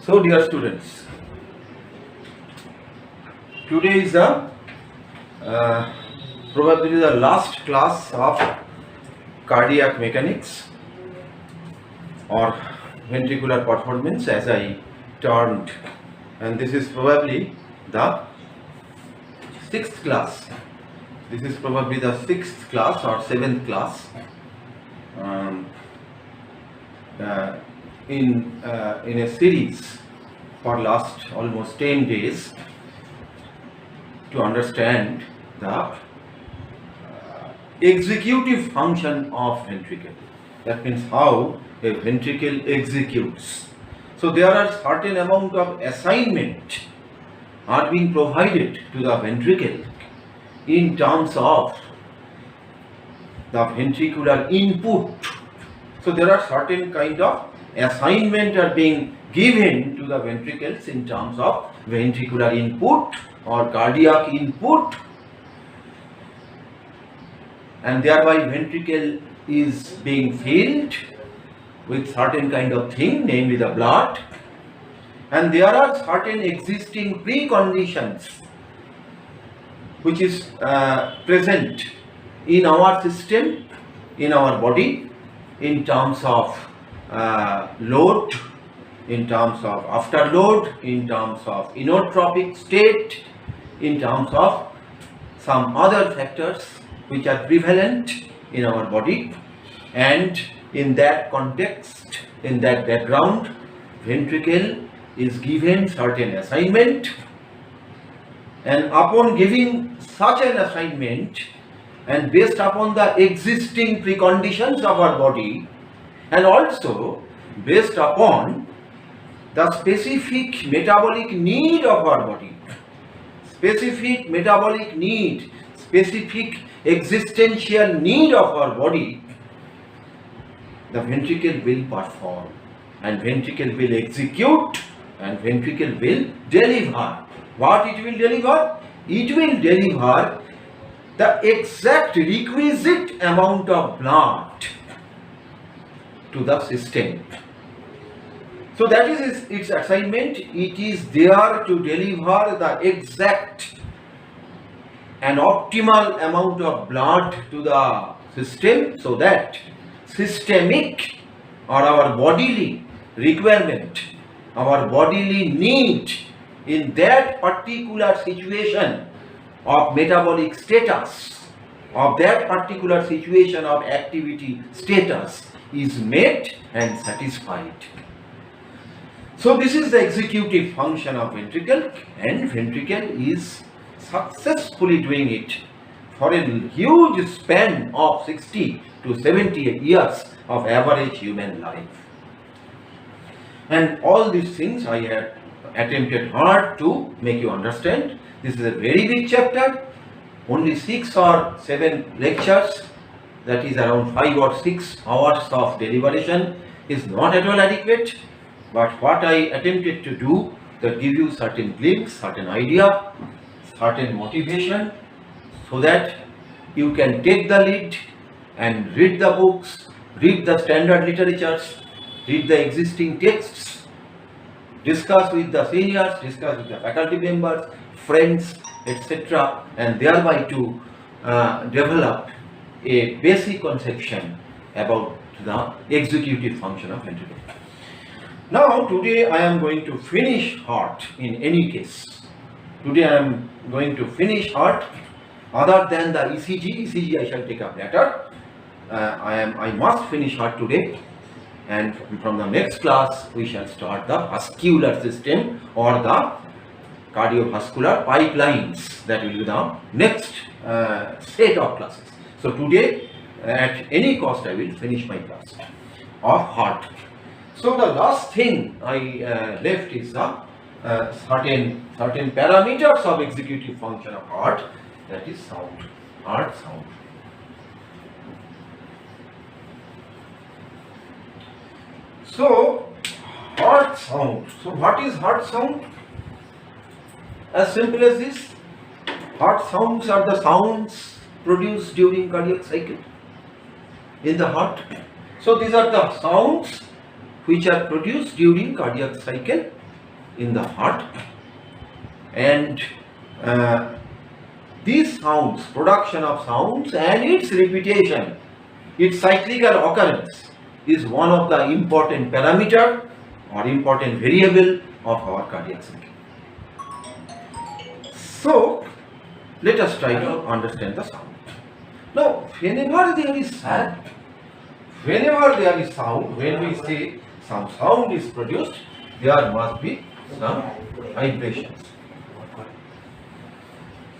So dear students, today is probably the last class of cardiac mechanics or ventricular performance as I termed, and this is probably the sixth class. This is probably the sixth class or seventh class in a series for last almost 10 days to understand the executive function of ventricle. That means how a ventricle executes. So there are certain amount of assignment are being provided to the ventricle in terms of the ventricular input. So there are certain kind of assignment are being given to the ventricles in terms of ventricular input or cardiac input, and thereby ventricle is being filled with certain kind of thing, namely the blood, and there are certain existing preconditions which is present in our system, in our body, in terms of load, in terms of afterload, in terms of inotropic state, in terms of some other factors which are prevalent in our body, and in that context, in that background, ventricle is given certain assignment, and upon giving such an assignment and based upon the existing preconditions of our body, and also based upon the specific metabolic need of our body, specific metabolic need, specific existential need of our body, the ventricle will perform, and ventricle will execute, and ventricle will deliver. What it will deliver? It will deliver the exact requisite amount of blood to the system. So that is its assignment. It is there to deliver the exact and optimal amount of blood to the system, so that systemic or our bodily requirement, our bodily need in that particular situation of metabolic status, of that particular situation of activity status is met and satisfied. So this is the executive function of ventricle, and ventricle is successfully doing it for a huge span of 60 to 70 years of average human life. And all these things I have attempted hard to make you understand. This is a very big chapter, only 6 or 7 lectures, that is around 5 or 6 hours of deliberation is not at all adequate. But what I attempted to do, that give you certain glimpse, certain idea, certain motivation, so that you can take the lead and read the books, read the standard literatures, read the existing texts, discuss with the seniors, discuss with the faculty members, friends, etc., and thereby to develop a basic conception about the executive function of ventricle. Now today I am going to finish heart in any case. Today I am going to finish heart other than the ECG. ECG I shall take up later. I must finish heart today, and from the next class we shall start the vascular system or the cardiovascular pipelines. That will be the next set of classes. So today at any cost I will finish my class of heart. So the last thing I left is the certain parameters of executive function of heart, that is sound, heart sound. So heart sound. So what is heart sound? As simple as this. Heart sounds are the sounds produced during cardiac cycle in the heart. So these are the sounds which are produced during cardiac cycle in the heart, and these sounds, production of sounds and its repetition, its cyclical occurrence is one of the important parameter or important variable of our cardiac cycle. So let us try to understand the sound. Now, whenever there is sound, when we say some sound is produced, there must be some vibrations.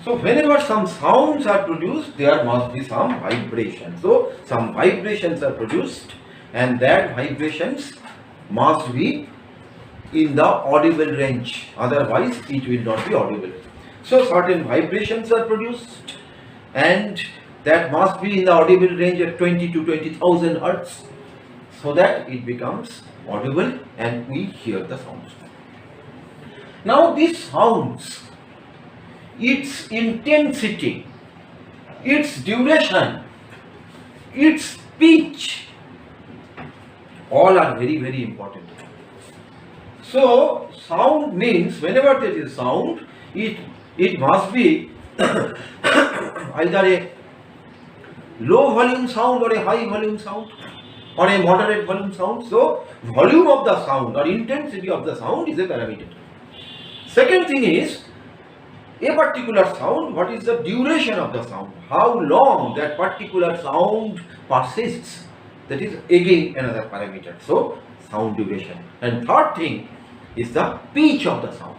So whenever some sounds are produced, there must be some vibrations. So some vibrations are produced, and that vibrations must be in the audible range, otherwise it will not be audible. So certain vibrations are produced, and that must be in the audible range of 20 to 20,000 hertz, so that it becomes audible and we hear the sounds. Now these sounds, its intensity, its duration, its pitch, all are very, very important. So sound means whenever there is sound, it must be either a low volume sound or a high volume sound or a moderate volume sound. So volume of the sound or intensity of the sound is a parameter. Second thing is, a particular sound, what is the duration of the sound? How long that particular sound persists? That is again another parameter. So sound duration. And third thing is the pitch of the sound.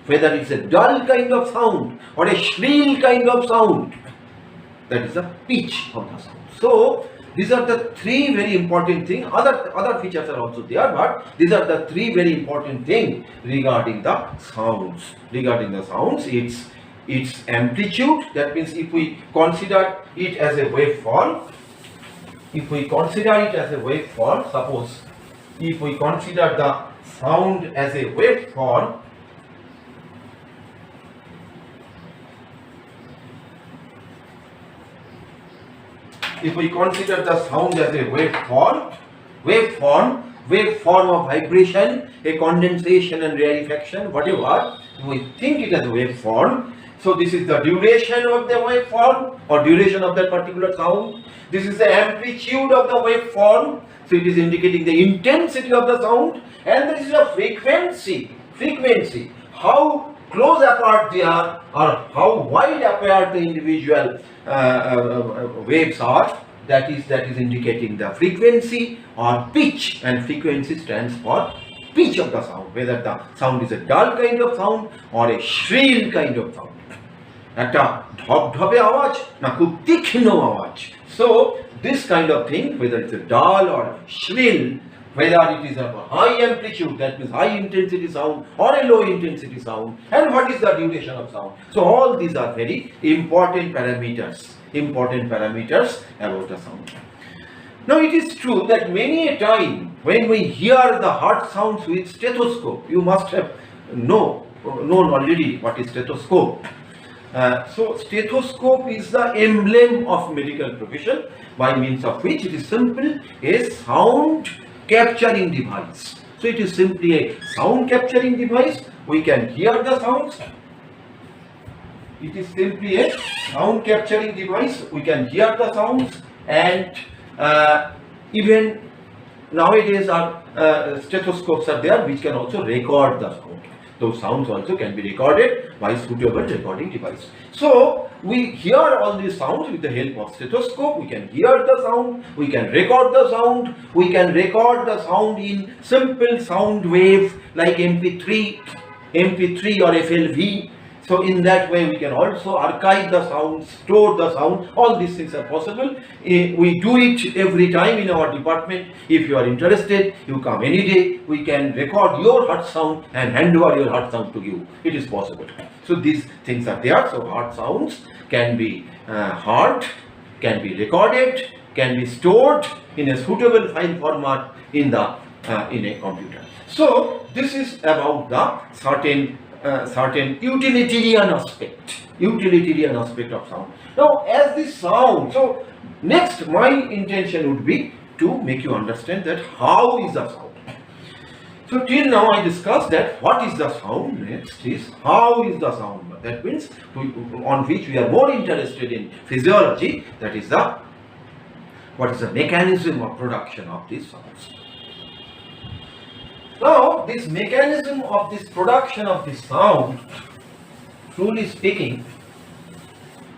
Whether it's a dull kind of sound or a shrill kind of sound, that is the pitch of the sound. So these are the three very important things. Other features are also there, but these are the three very important things regarding the sounds. Regarding the sounds, its amplitude. That means if we consider it as a waveform, suppose if we consider the sound as a waveform, if we consider the sound as a waveform of vibration, a condensation and rarefaction, whatever, we think it as a waveform. So this is the duration of the waveform or duration of that particular sound. This is the amplitude of the waveform. So it is indicating the intensity of the sound, and this is a frequency. How close apart they are or how wide apart the individual waves are, that is indicating the frequency or pitch, and frequency stands for pitch of the sound, whether the sound is a dull kind of sound or a shrill kind of sound. একটা ধপধপে আওয়াজ না খুব তীক্ষ্ণ আওয়াজ. So this kind of thing, whether it's a dull or shrill, whether it is a high amplitude, that means high intensity sound, or a low intensity sound, and what is the duration of sound. So all these are very important parameters about the sound. Now it is true that many a time when we hear the heart sounds with stethoscope, you must have known already what is stethoscope. So stethoscope is the emblem of medical profession, by means of which it is simply a sound capturing device. So it is simply a sound capturing device. We can hear the sounds. It is simply a sound capturing device. We can hear the sounds, and even nowadays our stethoscopes are there which can also record the sound. Those sounds also can be recorded by suitable recording device. So we hear all these sounds with the help of stethoscope. We can hear the sound, we can record the sound, we can record the sound in simple sound wave like MP3 or FLV. So in that way we can also archive the sound, store the sound. All these things are possible. We do it every time in our department. If you are interested, you come any day. We can record your heart sound and hand over your heart sound to you. It is possible. So these things are there. So heart sounds can be heard, can be recorded, can be stored in a suitable file format in a computer. So this is about the certain utilitarian aspect of sound. Now as this sound, so next my intention would be to make you understand that how is the sound. So till now I discussed that what is the sound. Next is how is the sound. That means on which we are more interested in physiology. That is the what is the mechanism of production of these sounds. Now this mechanism of this production of this sound, truly speaking,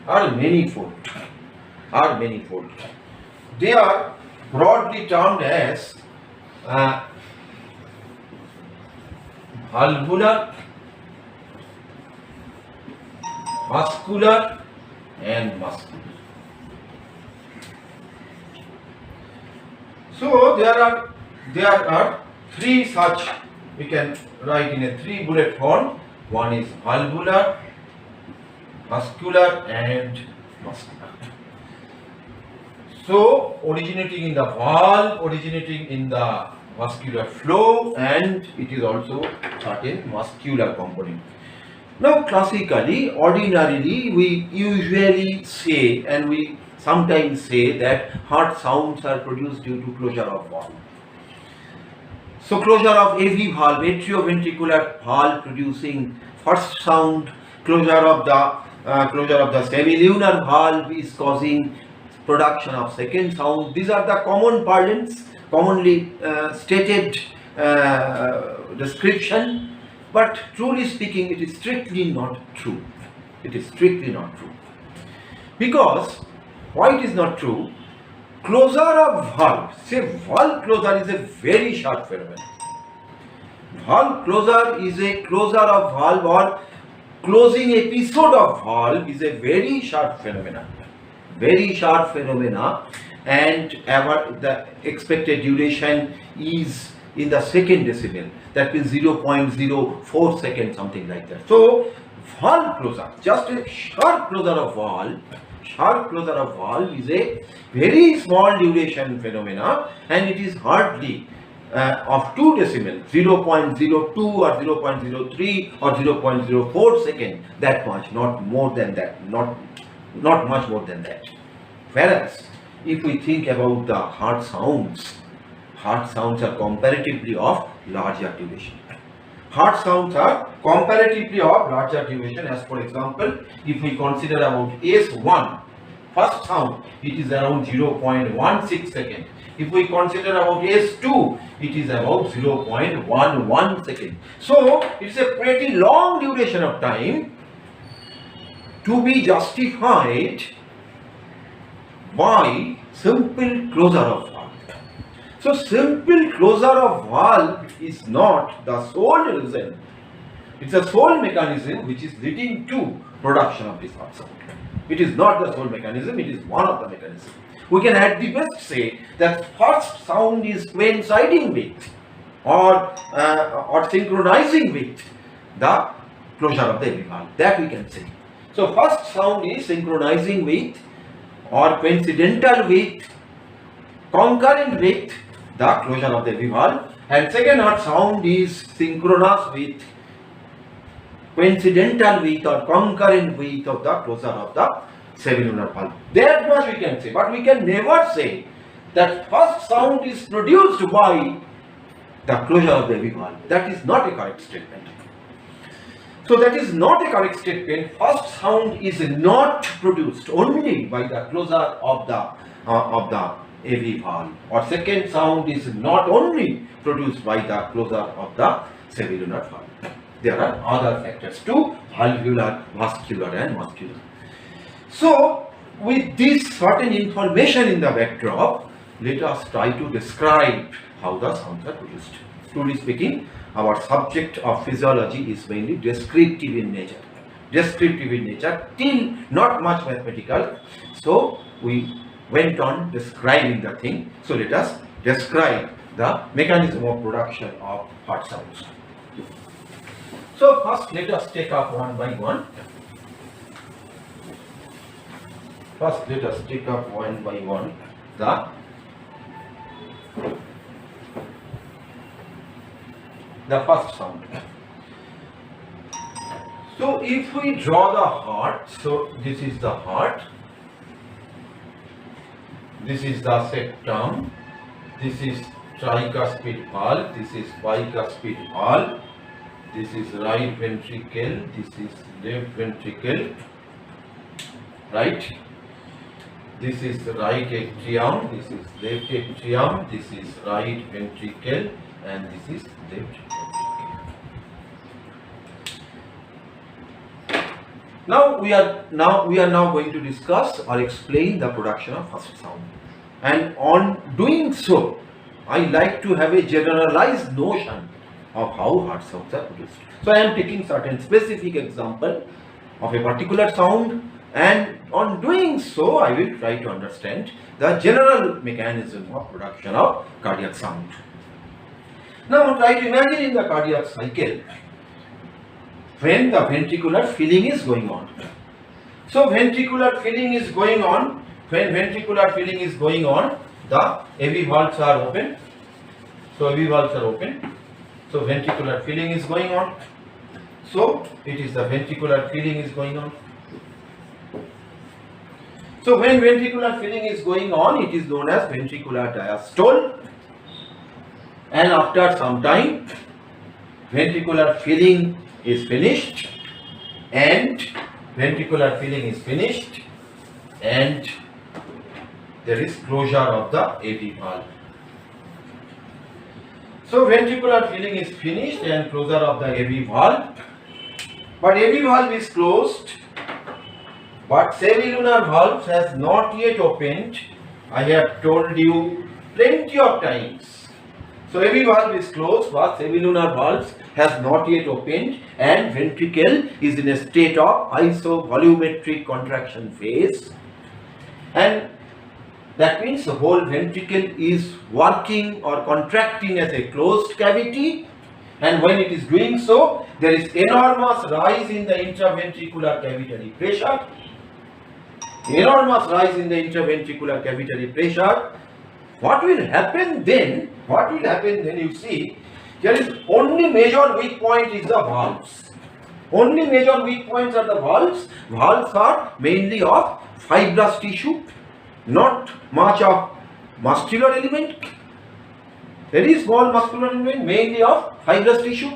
are manifold. They are broadly termed as valvular, muscular and muscular. So there are three such, we can write in a 3 bullet point. One is valvular, muscular and muscular. So originating in the valve, originating in the muscular flow, and it is also certain muscular component. Now classically, ordinarily, we usually say, and we sometimes say, that heart sounds are produced due to closure of valve. So closure of AV valve, atrioventricular valve, producing first sound. Closure of the semilunar valve is causing production of second sound. These are the common parlance, commonly stated description, but truly speaking, it is strictly not true. It is strictly not true. Because why it is not true? Closure of valve, say valve closure is a very short phenomenon. Valve closure is a closure of valve, or closing episode of valve is a very short phenomena. Very short phenomena, and the expected duration is in the second decimal. That means 0.04 seconds, something like that. So valve closure, just a sharp closure of valve. Sharp closure of valve is a very small duration phenomena, and it is hardly of 2 decimals, 0.02 or 0.03 or 0.04 second, that much, not more than that, not much more than that. Whereas if we think about the heart sounds are comparatively of larger duration. Heart sounds are comparatively of larger duration. As for example, if we consider about S1, first sound, it is around 0.16 second. If we consider about S2, it is about 0.11 second. So it's a pretty long duration of time to be justified by simple closure of valve. So simple closure of valve is not the sole reason. It's a sole mechanism which is leading to production of this heart sound. It is not the sole mechanism, it is one of the mechanisms. We can at the best say that first sound is coinciding with or synchronizing with the closure of the AV valve. That we can say. So first sound is synchronizing with or coincidental with, concurrent with the closure of the AV valve, and second heart sound is synchronous with, coincidental with or concurrent with of the closure of the semilunar valve. That much we can say, but we can never say that first sound is produced by the closure of the AV valve. That is not a correct statement. So that is not a correct statement. First sound is not produced only by the closure of the AV valve, or second sound is not only produced by the closure of the semilunar valve. There are other factors too, valvular, vascular and muscular. So with this certain information in the backdrop, let us try to describe how the sounds are produced. Truly speaking, our subject of physiology is mainly descriptive in nature. Descriptive in nature, till not much mathematical. So we went on describing the thing. So let us describe the mechanism of production of heart sounds. So first let us take up one by one. First let us take up one by one the first sound. So if we draw the heart, so this is the heart, this is the septum, this is tricuspid valve, this is bicuspid valve, this is right ventricle, this is left ventricle, right? This is the right atrium, this is left atrium, this is right ventricle, and this is left ventricle. Now we are now going to discuss or explain the production of first sound. And on doing so, I like to have a generalized notion of how heart sounds are produced. So I am taking certain specific example of a particular sound, and on doing so I will try to understand the general mechanism of production of cardiac sound. Now try to imagine in the cardiac cycle when the ventricular filling is going on. So ventricular filling is going on. When ventricular filling is going on, the AV valves are open. So AV valves are open. So ventricular filling is going on. So it is the ventricular filling is going on. So when ventricular filling is going on, it is known as ventricular diastole. And after some time, ventricular filling is finished, and ventricular filling is finished, and there is closure of the AV valve. So ventricular filling is finished and closure of the AV valve, but AV valve is closed, but semilunar valve has not yet opened. I have told you plenty of times. So AV valve is closed, but semilunar valves has not yet opened, and ventricle is in a state of isovolumetric contraction phase, and that means the whole ventricle is working or contracting as a closed cavity, and when it is doing so, there is enormous rise in the intraventricular cavitary pressure. Enormous rise in the intraventricular cavitary pressure. What will happen then? You see, here is only major weak point is the valves. Only major weak points are the valves. Valves are mainly of fibrous tissue, not much of muscular element. Very small muscular element, mainly of fibrous tissue.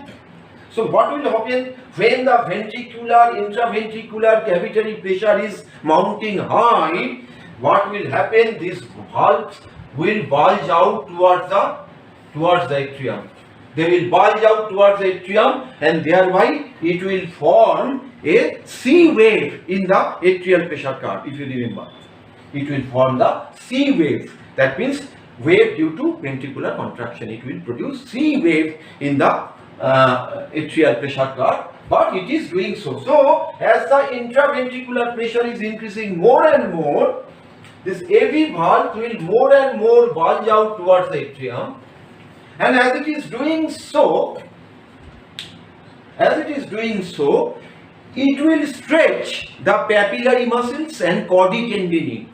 So what will happen when the intraventricular cavitary pressure is mounting high? What will happen? These valves will bulge out towards the atrium. They will bulge out towards the atrium, and thereby it will form a C wave in the atrial pressure curve. If you remember, it will form the C wave. That means wave due to ventricular contraction. It will produce C wave in the atrial pressure curve, but it is doing so. So as the intraventricular pressure is increasing more and more, this AV valve will more and more bulge out towards the atrium, and as it is doing so, it will stretch the papillary muscles and chordae tendineae.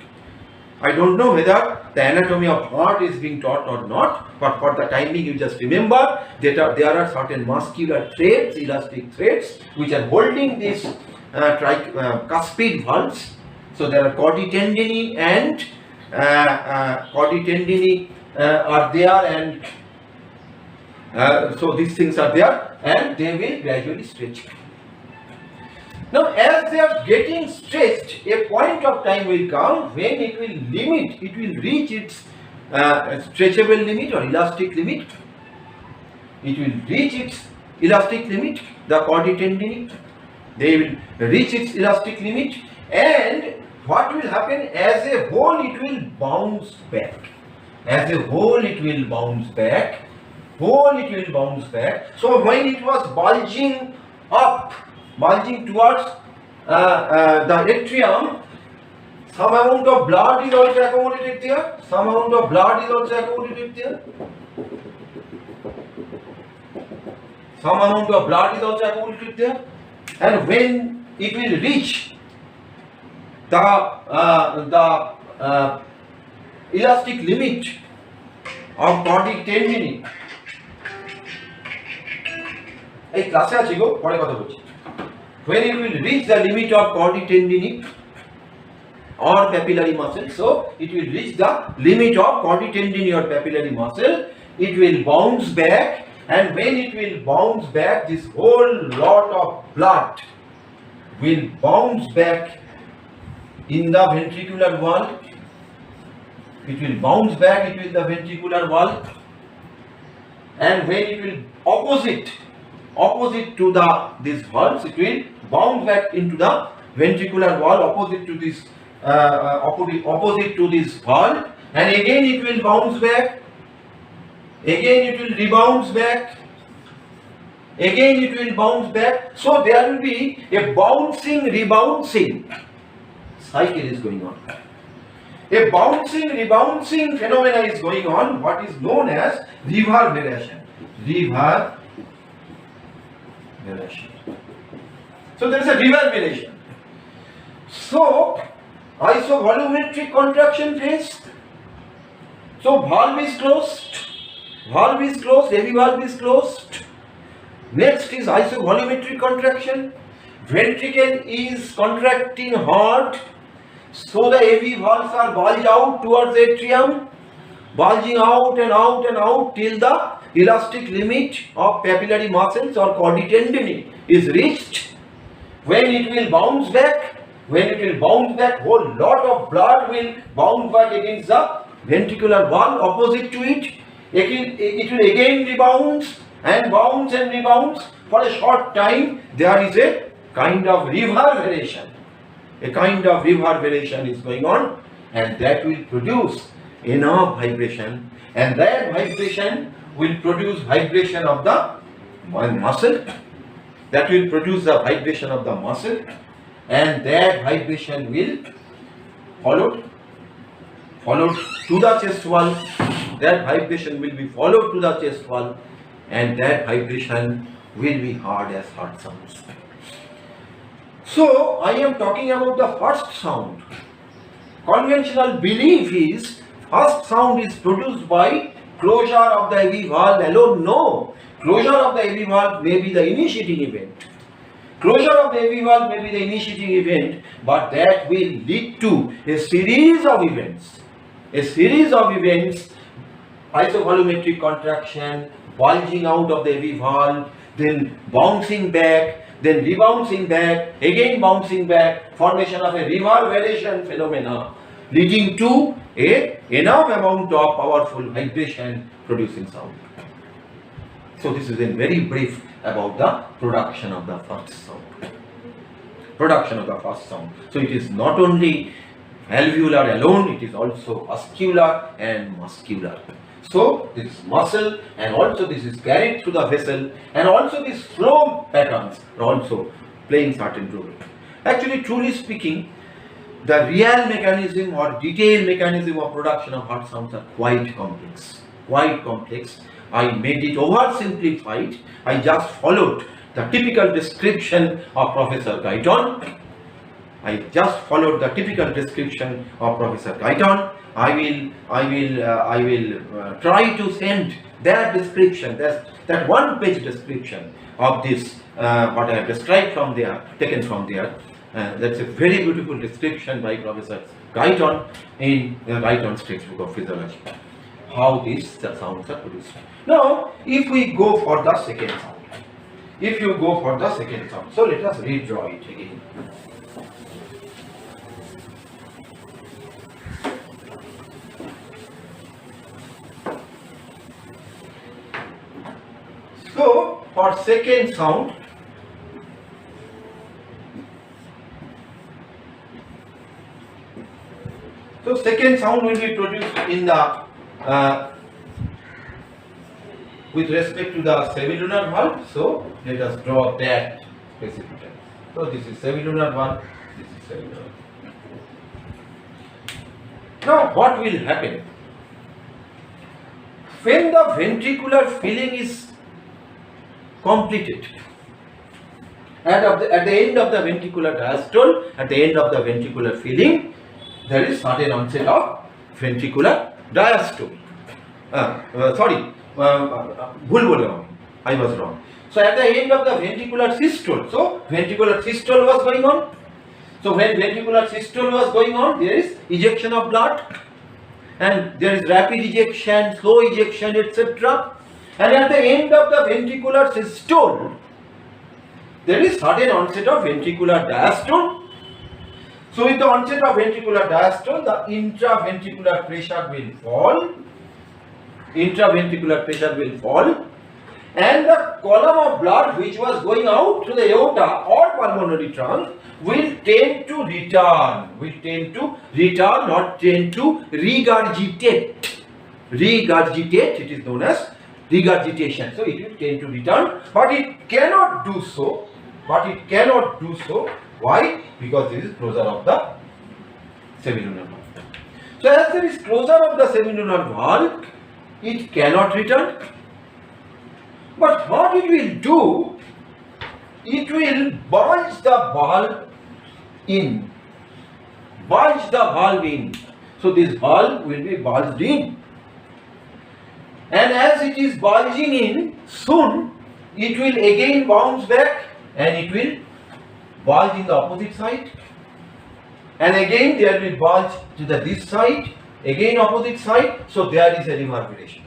I don't know whether the anatomy of heart is being taught or not, but for the time being, you just remember that there are certain muscular threads, elastic threads, which are holding these cuspid valves. So there are chordae tendineae and are there, and so these things are there, and they will gradually stretch. Now, as they are getting stretched, a point of time will come when it will reach its stretchable limit or elastic limit. It will reach its elastic limit, the chordae tendineae. They will reach its elastic limit, and what will happen? As a whole, it will bounce back. As a whole, it will bounce back. So when it was bulging towards the atrium, some amount of blood is also accommodated there. And when it will reach the elastic limit of chordae tendineae, এই ক্লাসে আছি গো, পরে কথা বলছি। When it will reach the limit of chordae tendineae or papillary muscle, so it will reach the limit of chordae tendineae or papillary muscle, it will bounce back, and when it will bounce back, this whole lot of blood will bounce back in the ventricular wall. It will bounce back into the ventricular wall, and when it will opposite to these valves, it will bounce back into the ventricular wall opposite to this opposite to this valve, and again it will bounce back, again it will rebounce back, again it will bounce back. So there will be a bouncing rebouncing cycle is going on. A bouncing rebouncing phenomena is going on, what is known as reverberation. So there is a reverberation. So isovolumetric contraction phase. So valve is closed, heavy valve is closed. Next is isovolumetric contraction. Ventricle is contracting hard, so the AV valves are bulged out towards the atrium, bulging out and out and out till the elastic limit of papillary muscles or chorditendinae is reached. When it will bounce back, whole lot of blood will bounce back against the ventricular wall opposite to it. It will again rebounds and bounce and rebounds. For a short time, there is a kind of reverberation. A kind of reverberation is going on, and that will produce enough vibration, and that vibration will produce vibration of the muscle. That will produce the vibration of the muscle, and that vibration will followed to the chest wall. That vibration will be followed to the chest wall, and that vibration will be heard as heart sounds. So I am talking about the first sound. Conventional belief is first sound is produced by closure of the AV valve alone. No, closure of the AV valve may be the initiating event. Closure of the AV valve may be the initiating event, but that will lead to a series of events. Isovolumetric contraction, bulging out of the AV valve, then bouncing back, then rebouncing back, again bouncing back, formation of a reverberation phenomena, leading to enough amount of powerful vibration producing sound. So this is in very brief about the production of the first sound. So it is not only valvular alone, it is also vascular and muscular. So this is muscle, and also this is carried through the vessel, and also these flow patterns are also playing certain role. Actually, truly speaking, the real mechanism or detailed mechanism of production of heart sounds are quite complex. I made it oversimplified. I just followed the typical description of Professor Guyton. I will try to send that description, that one-page description of this what I have described from there, taken from there. That's a very beautiful description by Professor Guyton in Guyton's textbook of physiology. How these sounds are produced. Now, if we go for the second sound, so let us redraw it again. So, for second sound, will be produced in the with respect to the semilunar valve. So let us draw that specifically. So this is semilunar valve, this is semilunar. Now what will happen when the ventricular filling is completed? At the end of the ventricular diastole, at the end of the ventricular filling, there is certain onset of ventricular diastole. I was wrong. So at the end of the ventricular systole, so ventricular systole was going on. So when ventricular systole was going on, there is ejection of blood. and there is rapid ejection, slow ejection, etc. And at the end of the ventricular systole, there is sudden onset of ventricular diastole. So with the onset of ventricular diastole, the intraventricular pressure will fall. Intraventricular pressure will fall, and the column of blood which was going out to the aorta or pulmonary trunk will tend to return. Not tend to regurgitate. Regurgitate, it is known as regurgitation. So it will tend to return, but it cannot do so. Why? Because there is closure of the semilunar valve. So as there is closure of the semilunar valve, it cannot return. But what it will do, it will bulge the valve in. So this valve will be bulged in. And as it is bulging in, soon it will again bounce back and it will bulge in the opposite side. And again there will bulge to this side, again opposite side. So there is a reverberation.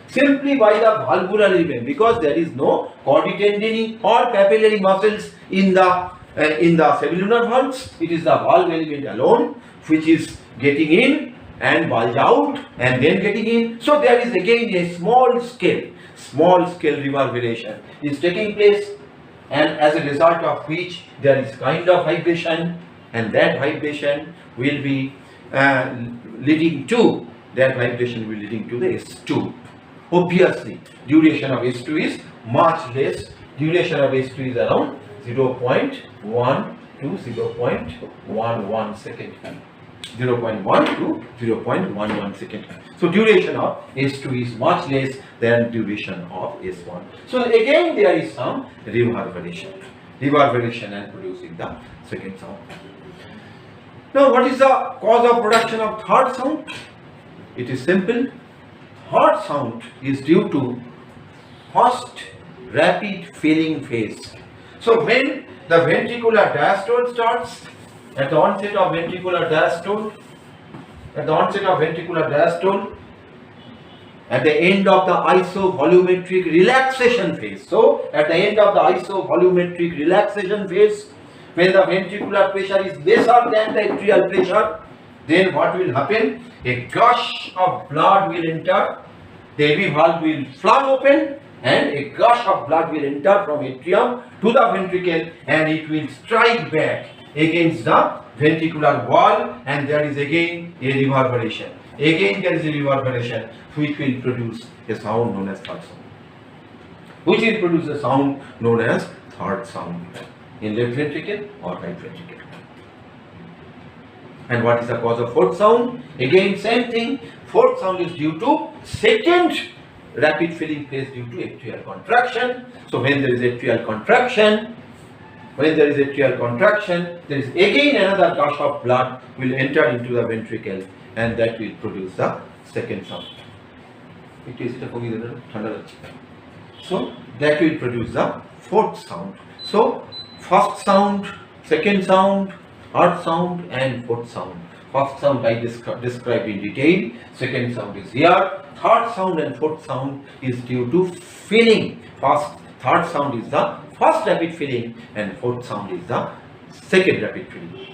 Simply by the valvular rhythm, because there is no chorditendini or papillary muscles in the semilunar valves. It is the valve element alone which is getting in and bulge out and then getting in. So there is again a small scale reverberation is taking place, and as a result of which there is kind of vibration, and that vibration will be leading to the S2. Obviously, duration of S2 is much less. Duration of S2 is around 0.1 to 0.11 second. 0.1 to 0.11 second. So duration of S2 is much less than duration of S1. So again there is some reverberation and producing the second sound. Now what is the cause of production of third sound? It is simple. Third sound is due to first rapid filling phase. So when the ventricular diastole starts, at the onset of ventricular diastole, at the end of the isovolumetric relaxation phase. So at the end of the isovolumetric relaxation phase, when the ventricular pressure is lesser than the atrial pressure, then what will happen? A gush of blood will enter, the AV valve will flung open, and a gush of blood will enter from atrium to the ventricle, and it will strike back against the ventricular wall, and there is again a reverberation. Which will produce a sound known as third sound. In left ventricle or right ventricle. And what is the cause of fourth sound? Again same thing. Fourth sound is due to second rapid filling phase due to atrial contraction. So when there is atrial contraction, there is again another gush of blood will enter into the ventricle, and that will produce the second sound. So that will produce the fourth sound. So first sound, second sound, third sound, and fourth sound. First sound I described in detail. Second sound is here. Third sound and fourth sound is due to filling. Third sound is the first rapid filling, and fourth sound is the second rapid filling.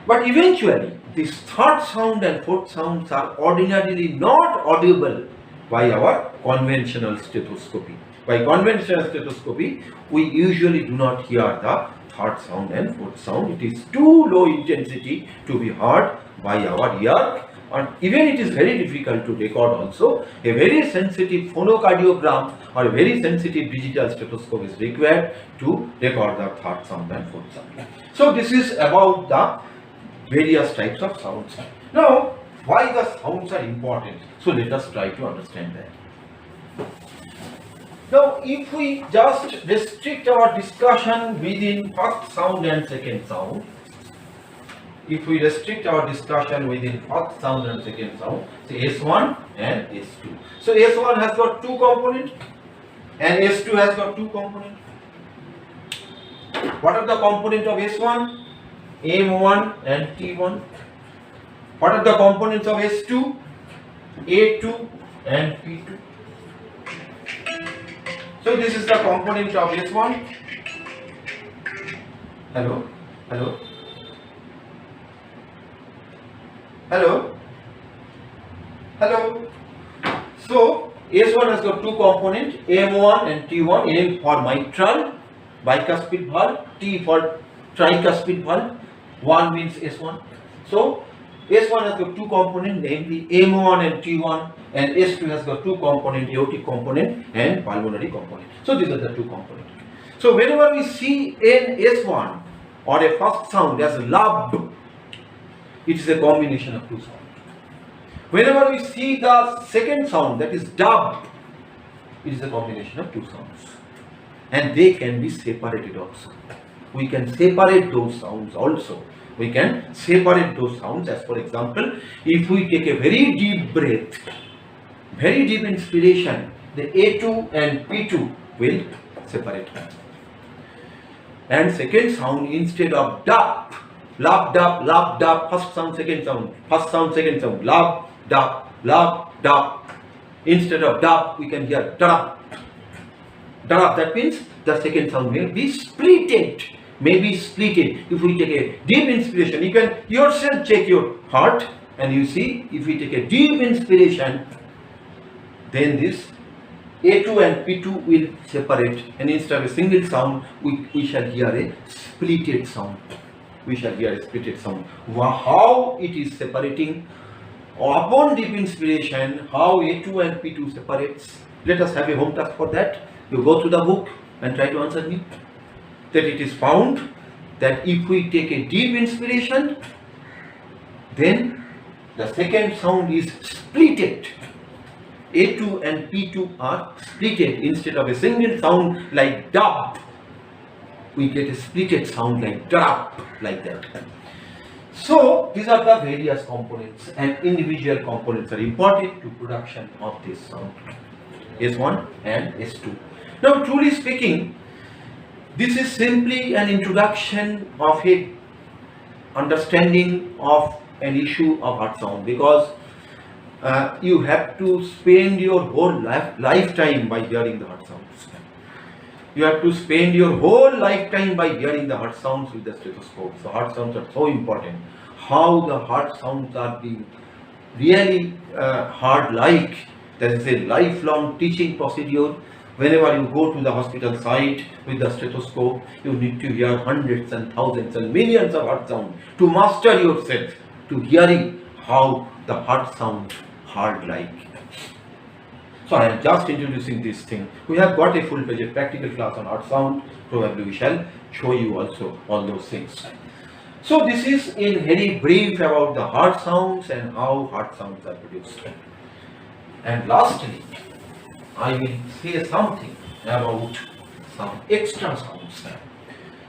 But eventually, this third sound and fourth sounds are ordinarily not audible by our conventional stethoscopy. By conventional stethoscopy, we usually do not hear the third sound and fourth sound. It is too low intensity to be heard by our ear, and even it is very difficult to record also. A very sensitive phonocardiogram or a very sensitive digital stethoscope is required to record the third sound and fourth sound. So this is about the various types of sounds. Now, why the sounds are important? So let us try to understand that. Now, if we just restrict our discussion within first sound and second sound, say S1 and S2. So S1 has got two components and S2 has got two components. What are the components of S1? M1 and T1. What are the components of S2? A2 and P2. So this is the component of S1. Hello? Hello? Hello? Hello? So S1 has got two components, M1 and T1. M for mitral, bicuspid valve, T for tricuspid valve. 1 means S1. So S1 has got two components, namely M1 and T1, and S2 has got two components, aortic component and pulmonary component. So these are the two components. So whenever we see an S1 or a first sound as lub, it is a combination of two sounds. Whenever we see the second sound, that is dub, it is a combination of two sounds. And they can be separated also. We can separate those sounds also. We can separate those sounds, as for example, if we take a very deep breath, very deep inspiration, the A2 and P2 will separate. And second sound, instead of dub, lub, dub, first sound, second sound, first sound, second sound, lub, dub, dub. Instead of dub, we can hear dub. Dub, that means the second sound will be splitted. Maybe splitted. If we take a deep inspiration, you can yourself check your heart and you see, if we take a deep inspiration, then this A2 and P2 will separate, and instead of a single sound, we shall hear a splitted sound. We shall hear a splitted sound. How it is separating? Upon deep inspiration, how A2 and P2 separates? Let us have a home task for that. You go to the book and try to answer me. That it is found that if we take a deep inspiration, then the second sound is splitted. A2 and P2 are splitted. Instead of a single sound like dub, we get a splitted sound like drop, like that. So these are the various components, and individual components are important to production of this sound, S1 and S2. Now, truly speaking, this is simply an introduction of a understanding of an issue of heart sound, because you have to spend your whole lifetime by hearing the heart sounds. You have to spend your whole lifetime by hearing the heart sounds with the stethoscope. So heart sounds are so important. How the heart sounds are being really hard-like. That is a lifelong teaching procedure. Whenever you go to the hospital site with the stethoscope, you need to hear hundreds and thousands and millions of heart sounds to master yourself to hearing how the heart sounds hard-like. So I am just introducing this thing. We have got a full-fledged practical class on heart sound. Probably we shall show you also all those things. So this is in very brief about the heart sounds and how heart sounds are produced. And lastly, I will say something about some extra sounds.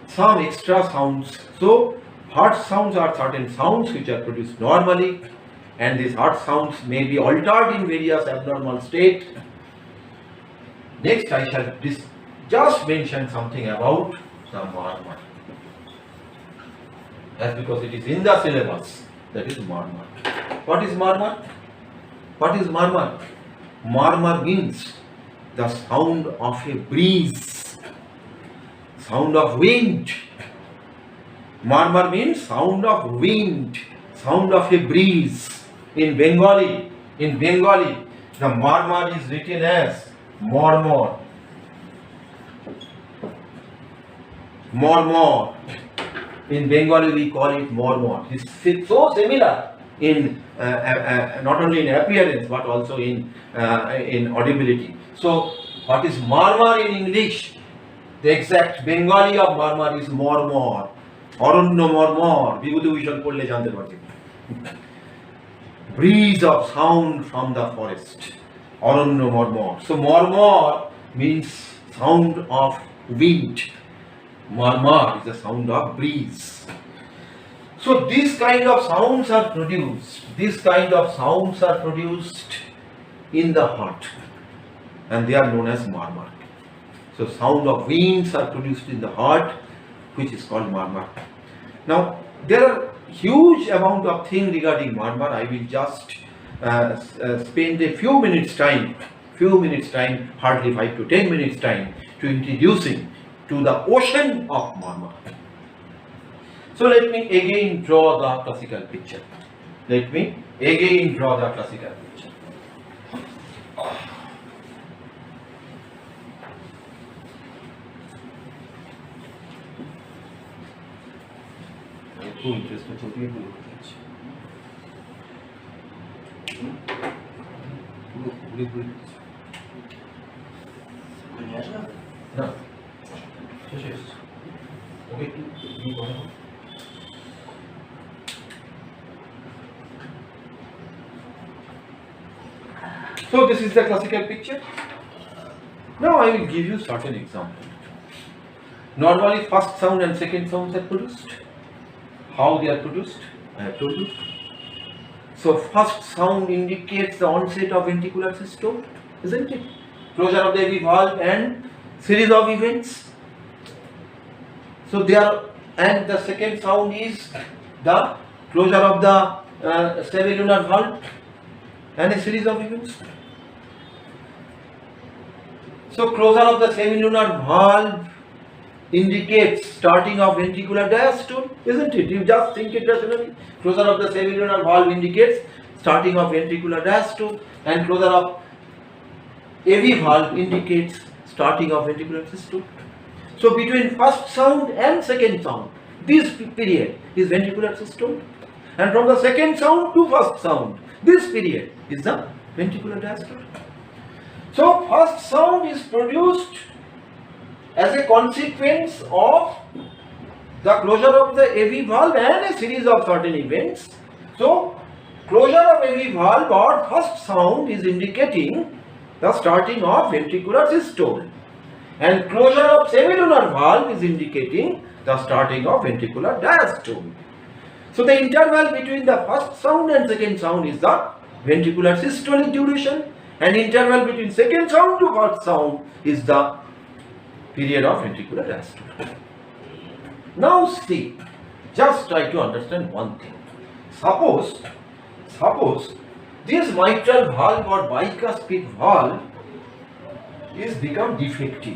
Some extra sounds. So heart sounds are certain sounds which are produced normally, and these heart sounds may be altered in various abnormal states. Next, I shall just mention something about the murmur. That's because it is in the syllabus. That is murmur. What is murmur? What is murmur? Murmur means the sound of a breeze, sound of wind. Murmur means sound of wind, sound of a breeze. In Bengali, the murmur is written as murmur. Murmur. In Bengali, we call it murmur. It's so similar in not only in appearance but also in audibility. So, what is murmur in English? The exact Bengali of murmur is murmur. Arunno murmur. Vibhuti Vishal Podle jante parchi. Breeze of sound from the forest. Arunno murmur. So, murmur means sound of wind. Murmur is the sound of breeze. So these kind of sounds are produced. These kind of sounds are produced in the heart, and they are known as murmur. So sound of winds are produced in the heart, which is called murmur. Now, There are huge amount of things regarding murmur. I will just spend a few minutes time, hardly 5 to 10 minutes time, to introducing to the ocean of murmur. So let me again draw the classical picture. So this is the classical picture. Now I will give you certain examples. Normally first sound and second sounds are produced. How they are produced? I have told you. So first sound indicates the onset of ventricular systole, isn't it? Closure of the AV valve and series of events. So and the second sound is the closure of the cerebellar valve and a series of events. So closure of the cerebellar valve indicates starting of ventricular diastole, isn't it? You just think it rationally. Closure of the cerebellar valve indicates starting of ventricular diastole, and closure of AV valve indicates starting of ventricular systole. So between first sound and second sound, this period is ventricular systole, and from the second sound to first sound, this period is the ventricular diastole. So first sound is produced as a consequence of the closure of the AV valve and a series of certain events. So closure of AV valve or first sound is indicating the starting of ventricular systole, and closure of cerebellar valve is indicating the starting of ventricular diastole. So the interval between the first sound and second sound is the ventricular systolic duration, and interval between second sound to first sound is the period of ventricular diastole. Now see, just try to understand one thing. Suppose this mitral valve or bicuspid valve is become defective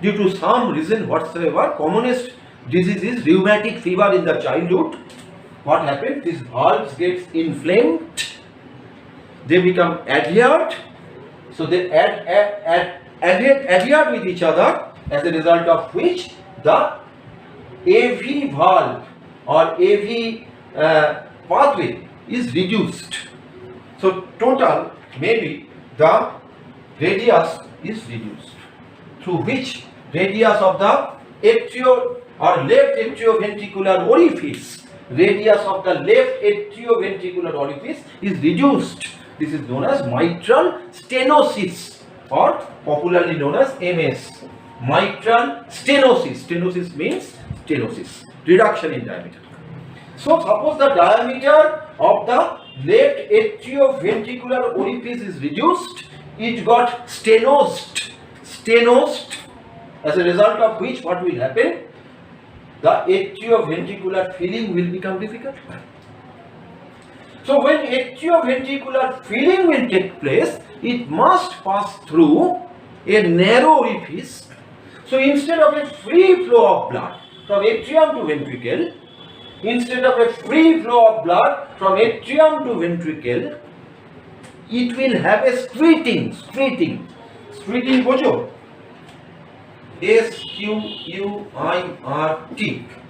due to some reason whatsoever. Commonest disease is rheumatic fever in the childhood. What happens? These valves gets inflamed, they become adhered, so they adhere with each other, as a result of which the AV valve or AV pathway is reduced. So total, maybe the radius is reduced, through which radius of the atrio or left atrioventricular orifice, is reduced. This is known as mitral stenosis, or popularly known as MS. Mitral stenosis. Stenosis means stenosis, reduction in diameter. So suppose the diameter of the left atrioventricular orifice is reduced, it got stenosed, as a result of which what will happen? The atrioventricular filling will become difficult. So when atrioventricular filling will take place, it must pass through a narrow orifice. So instead of a free flow of blood from atrium to ventricle, it will have a squirting, bojo. S-Q-U-I-R-T.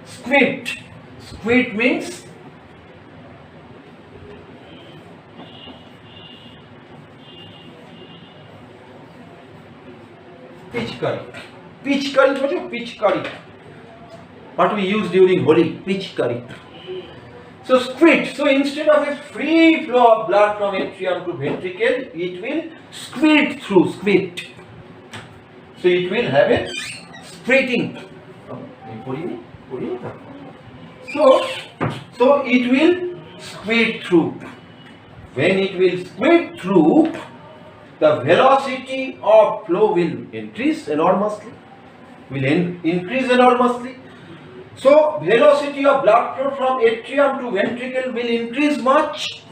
Squirt means Pitchkari. What we use during Holi, pitchkari. So squid. So instead of a free flow of blood from atrium to ventricle, it will squid through. So it will have a squirting. So it will squid through. When it will squid through, the velocity of flow will increase enormously. So velocity of blood flow from atrium to ventricle will increase much,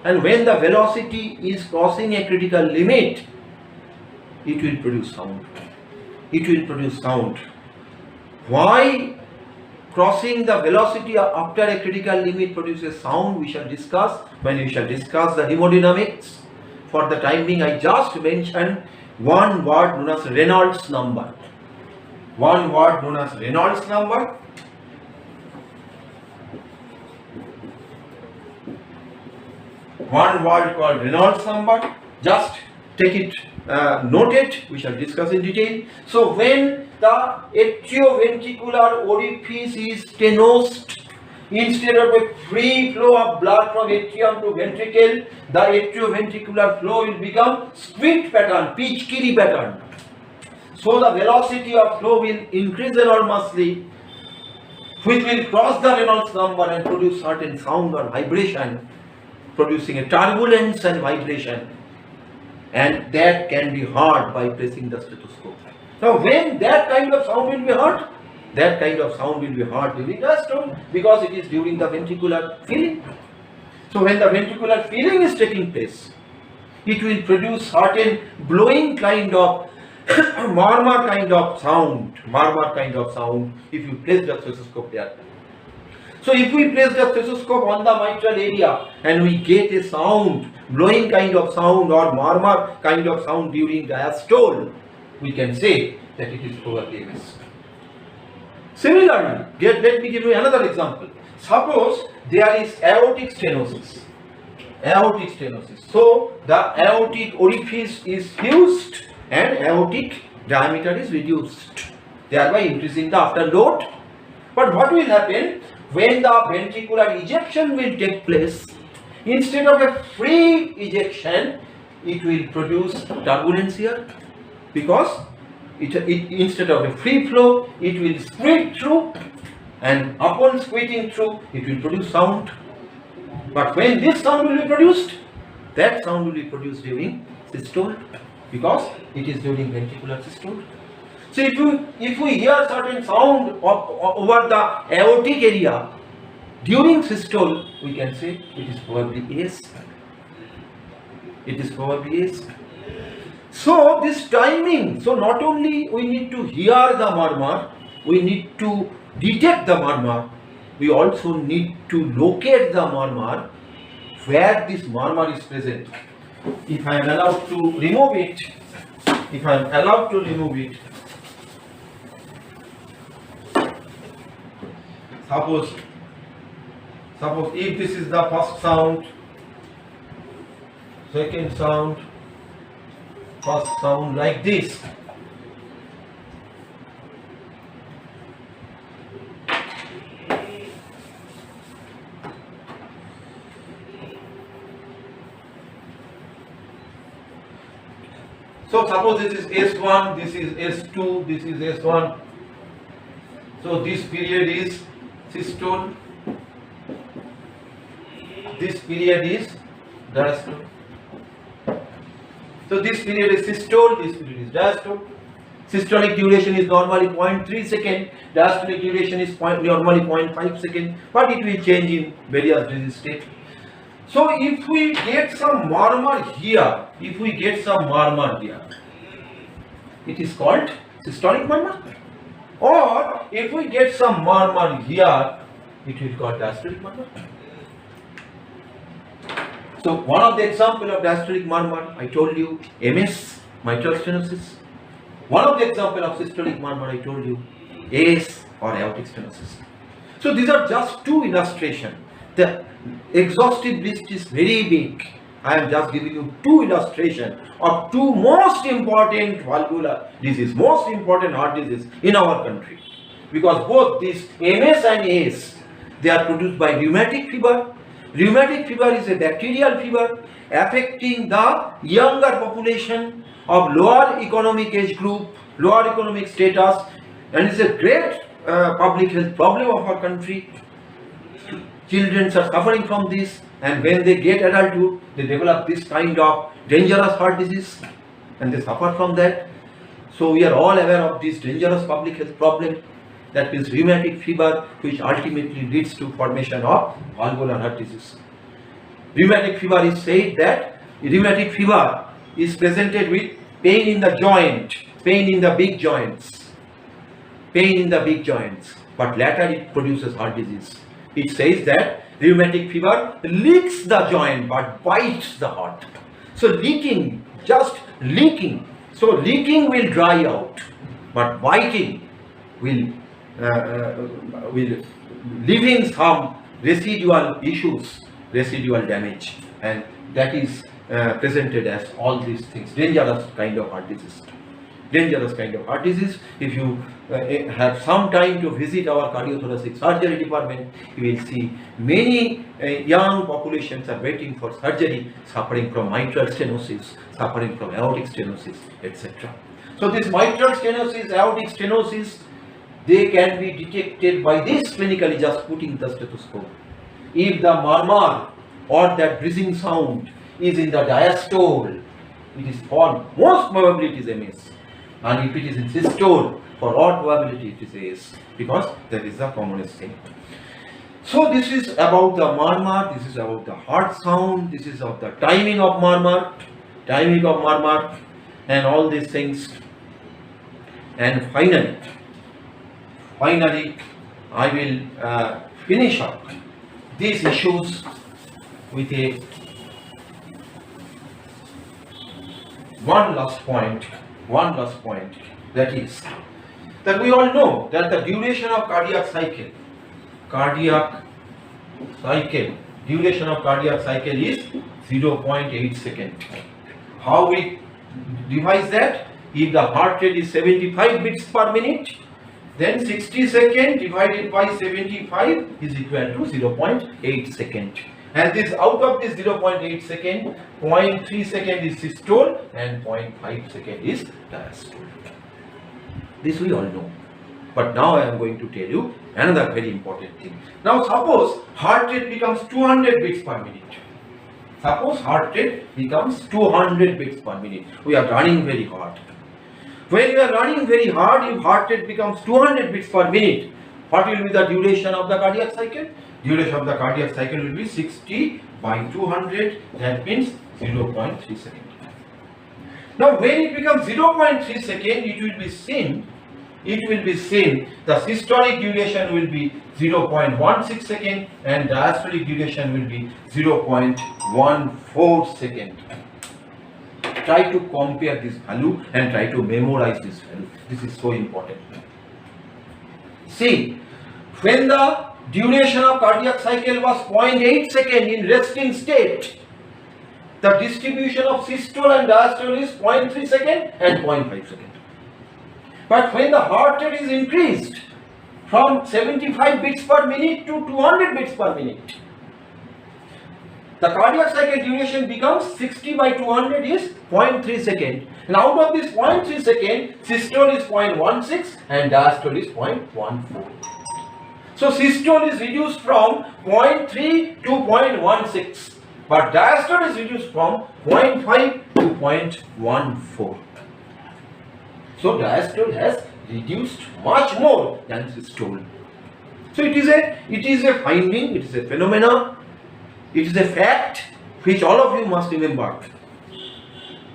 and when the velocity is crossing a critical limit, it will produce sound. It will produce sound. Why crossing the velocity after a critical limit produces sound, we shall discuss when we shall discuss the hemodynamics. For the time being, I just mentioned one word known as Reynolds number. One word known as Reynolds number. One word called Reynolds number. Just take it, note it. We shall discuss in detail. So when the atrioventricular orifice is stenosed, instead of a free flow of blood from atrium to ventricle, the atrioventricular flow will become squint pattern, Pitchkiri pattern. So the velocity of flow will increase enormously, which will cross the Reynolds number and produce certain sound or vibration, producing a turbulence and vibration, and that can be heard by pressing the stethoscope. Now when that kind of sound will be heard? That kind of sound will be heard during diastole, because it is during the ventricular filling. So when the ventricular filling is taking place, it will produce certain blowing kind of murmur kind of sound, if you place the stethoscope there. So if we place the stethoscope on the mitral area and we get a sound, blowing kind of sound or murmur kind of sound during diastole, we can say that it is probably MS. Similarly, let me give you another example. Suppose there is aortic stenosis. Aortic stenosis. So the aortic orifice is fused and aortic diameter is reduced, thereby increasing the afterload. But what will happen when the ventricular ejection will take place? Instead of a free ejection, it will produce turbulence here, because instead of a free flow, it will squeeze through, and upon squeezing through, it will produce sound. But when this sound will be produced, that sound will be produced during systole, because it is during ventricular systole. So if we hear certain sound over the aortic area during systole, we can say it is probably AS. It is probably AS. So this timing, so not only we need to hear the murmur, we need to detect the murmur, we also need to locate the murmur where this murmur is present. If I am allowed to remove it, suppose if this is the first sound, second sound, first sound like this. So suppose this is S1, this is S2, this is S1. So this period is systole, this period is diastole. So this period is systole, this period is diastole. Systolic duration is normally 0.3 second, diastolic duration is normally 0.5 second, but it will change in various disease states. So if we get some murmur here, it is called systolic murmur. Or if we get some murmur here, it will be called diastolic murmur. So one of the example of diastolic murmur, I told you, MS, mitral stenosis. One of the example of systolic murmur, I told you, AS or aortic stenosis. So these are just two illustrations. The exhaustive list is very big. I am just giving you two illustrations of two most important valvular disease, most important heart disease in our country. Because both this MS and AS, they are produced by rheumatic fever. Rheumatic fever is a bacterial fever affecting the younger population of lower economic age group, lower economic status, and it's a great public health problem of our country. Children are suffering from this, and when they get adulthood, they develop this kind of dangerous heart disease, and they suffer from that. So we are all aware of this dangerous public health problem. that means rheumatic fever, which ultimately leads to formation of valvular heart disease. Rheumatic fever is said that rheumatic fever is presented with pain in the joint, pain in the big joints, but later it produces heart disease. It says that rheumatic fever leaks the joint but bites the heart. So leaking, just leaking. So leaking will dry out, but biting will leaving some residual issues, residual damage, and that is presented as all these things. Dangerous kind of heart disease. Dangerous kind of heart disease. If you have some time to visit our cardiothoracic surgery department, you will see many young populations are waiting for surgery, suffering from mitral stenosis, suffering from aortic stenosis, etc. So this mitral stenosis, aortic stenosis, they can be detected by this clinically, just putting the stethoscope. If the murmur or that breathing sound is in the diastole, it is for most probably it is MS. And if it is in systole, for all probability it is AS, because that is the commonest thing. So this is about the murmur, this is about the heart sound, this is of the timing of murmur, and all these things. And finally, I will finish up these issues with one last point, that is that we all know that the duration of cardiac cycle duration of cardiac cycle is 0.8 second. How we devise that? If the heart rate is 75 beats per minute, then 60 seconds divided by 75 is equal to 0.8 second. And this, out of this 0.8 second, 0.3 second is systole and 0.5 second is diastole. This we all know. But now I am going to tell you another very important thing. Now suppose heart rate becomes 200 beats per minute. Suppose heart rate becomes 200 beats per minute. We are running very hard. When you are running very hard, if heart rate becomes 200 beats per minute, what will be the duration of the cardiac cycle? Duration of the cardiac cycle will be 60 by 200, that means 0.3 second. Now when it becomes 0.3 second, it will be seen the systolic duration will be 0.16 second and diastolic duration will be 0.14 second. Try to compare this value and try to memorize this value. This is so important. See, when the duration of cardiac cycle was 0.8 second in resting state, the distribution of systole and diastole is 0.3 second and 0.5 second. But when the heart rate is increased from 75 beats per minute to 200 beats per minute, the cardiac cycle duration becomes 60 by 200 is 0.3 second. And out of this 0.3 second, systole is 0.16 and diastole is 0.14. So systole is reduced from 0.3 to 0.16, but diastole is reduced from 0.5 to 0.14. So diastole has reduced much more than systole. So it is a finding, it is a phenomena, it is a fact which all of you must remember.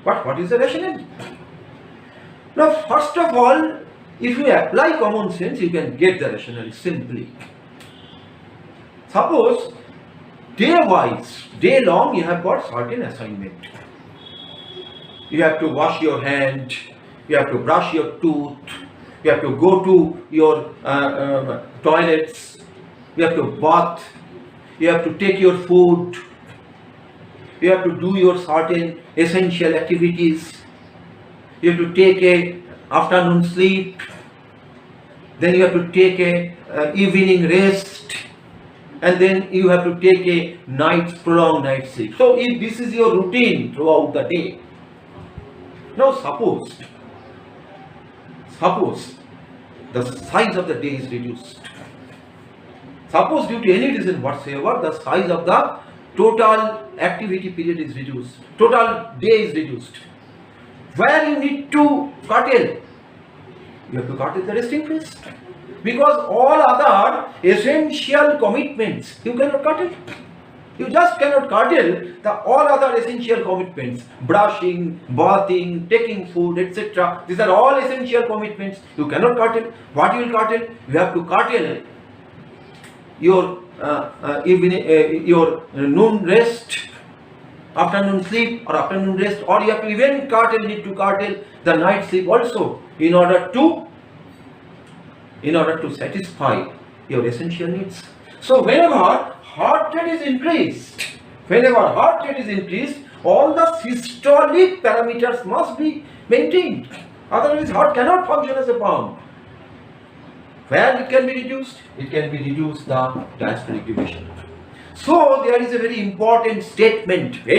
But what is the rationale? Now first of all, if you apply common sense, you can get the rationale simply. Suppose day long you have got certain assignment. You have to wash your hand, you have to brush your tooth, you have to go to your toilets, you have to bath, you have to take your food, you have to do your certain essential activities, you have to take a afternoon sleep, then you have to take a evening rest, and then you have to take a prolonged night sleep. So if this is your routine throughout the day, now suppose the size of the day is reduced. Suppose due to any reason whatsoever, the size of the total activity period is reduced, total day is reduced. Where you need to curtail? You have to curtail the resting phase. Because all other essential commitments, you cannot curtail. You just cannot curtail the all other essential commitments. Brushing, bathing, taking food, etc. These are all essential commitments. You cannot curtail. What you will curtail? You have to curtail your noon rest, afternoon sleep or afternoon rest, or you have to even need to curtail the night sleep also in order to satisfy your essential needs. So whenever heart rate is increased, all the systolic parameters must be maintained. Otherwise, heart cannot function as a pump. Where it can be reduced? It can be reduced the diastolic duration. So there is a very important statement. I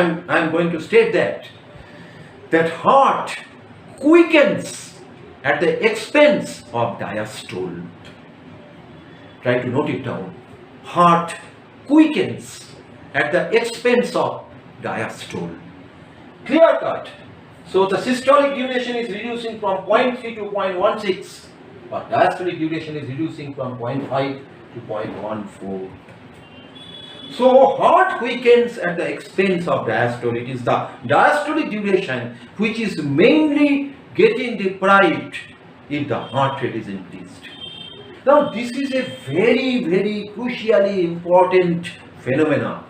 am going to state that heart quickens at the expense of diastole. Try to note it down. Heart quickens at the expense of diastole. Clear cut. So the systolic duration is reducing from 0.3 to 0.16, but diastolic duration is reducing from 0.5 to 0.14. So heart quickens at the expense of diastole. It is the diastolic duration which is mainly getting deprived if the heart rate is increased. Now this is a very, very crucially important phenomena.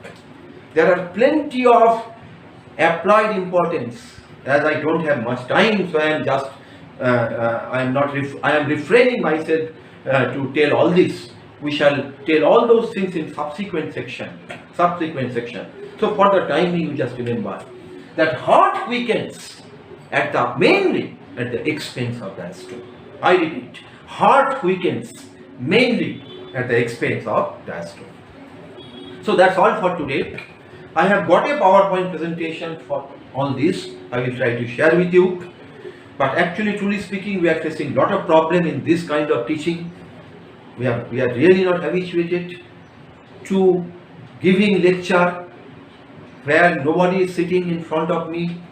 There are plenty of applied importance. As I don't have much time, so I am refraining myself to tell all this. We shall tell all those things in subsequent section. So for the time you just remember that heart quickens mainly at the expense of diastole. I repeat, heart quickens mainly at the expense of diastole. So that's all for today. I have got a PowerPoint presentation on this. I will try to share with you. But actually, truly speaking, we are facing a lot of problem in this kind of teaching. We are really not habituated to giving lecture where nobody is sitting in front of me,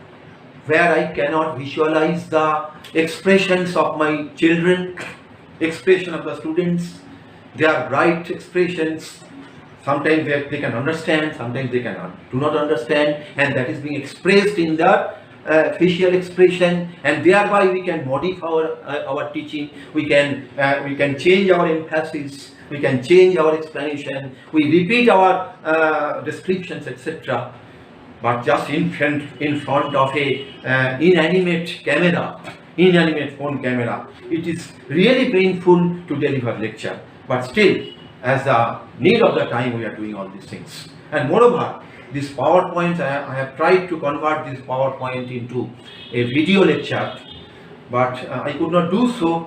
where I cannot visualize the expressions of my children, expression of the students, their bright expressions. Sometimes they can understand, sometimes they do not understand, and that is being expressed in the facial expression, and thereby we can modify our teaching. We can change our emphasis, we can change our explanation, we repeat our descriptions, etc. But just in front of a inanimate phone camera, it is really painful to deliver lecture. But still, as the need of the time, we are doing all these things. And moreover, this PowerPoint, I have tried to convert this PowerPoint into a video lecture, but I could not do so.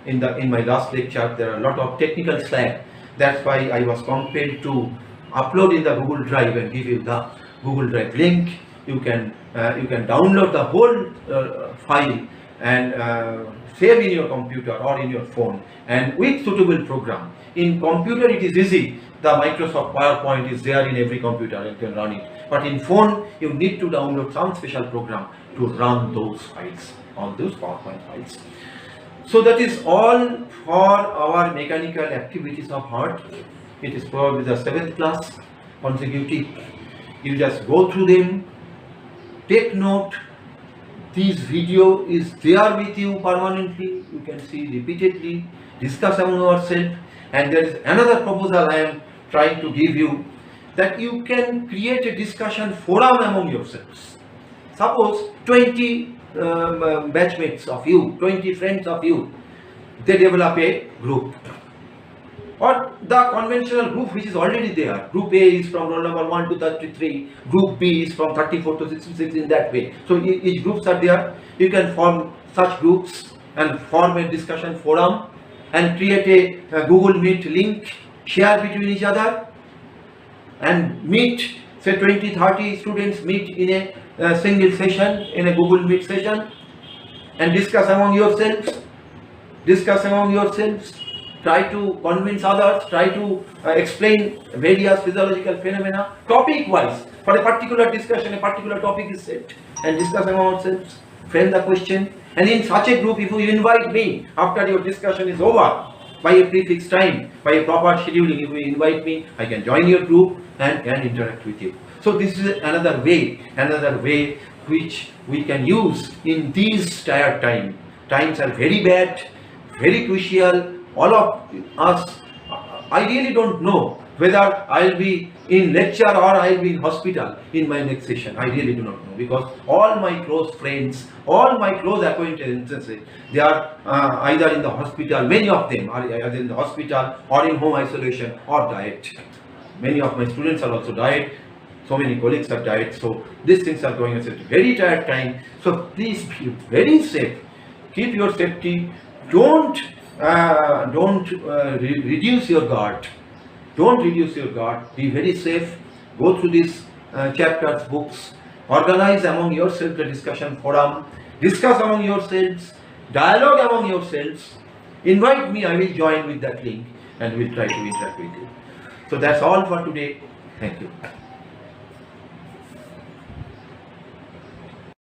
In my last lecture. There are a lot of technical slack. That's why I was compelled to upload in the Google Drive and give you the Google Drive link. You can download the whole file and save in your computer or in your phone, and with suitable program. In computer it is easy. The Microsoft PowerPoint is there in every computer and you can run it. But in phone you need to download some special program to run those files, all those PowerPoint files. So that is all for our mechanical activities of heart. It is probably the 7th class consecutive. You just go through them, take note. This video is there with you permanently. You can see repeatedly, discuss among ourselves. And there is another proposal I am trying to give you, that you can create a discussion forum among yourselves. Suppose 20 batchmates of you, 20 friends of you, they develop a group, or the conventional group which is already there. Group A is from roll number 1 to 33, group B is from 34 to 66, in that way. So each groups are there. You can form such groups and form a discussion forum and create a Google Meet link, share between each other, and meet, say 20-30 students meet in a single session, in a Google Meet session, and discuss among yourselves. Try to convince others, try to explain various physiological phenomena, topic wise. For a particular discussion, a particular topic is set, and discuss among ourselves, frame the question, And in such a group, if you invite me after your discussion is over, by a prefixed time, by a proper scheduling, if you invite me, I can join your group and interact with you. So this is another way which we can use in these tired times. Times are very bad, very crucial. All of us, I really don't know whether I'll be in lecture or I'll be in hospital in my next session. I really do not know, because all my close friends, all my close acquaintances, they are either in the hospital. Many of them are either in the hospital or in home isolation or died. Many of my students are also died. So many colleagues have died. So these things are going at a very tired time. So please be very safe. Keep your safety. Don't reduce your guard. Don't reduce your guard. Be very safe. Go through these chapters, books. Organize among yourselves the discussion forum. Discuss among yourselves. Dialogue among yourselves. Invite me. I will join with that link and we'll try to interact with you. So that's all for today. Thank you.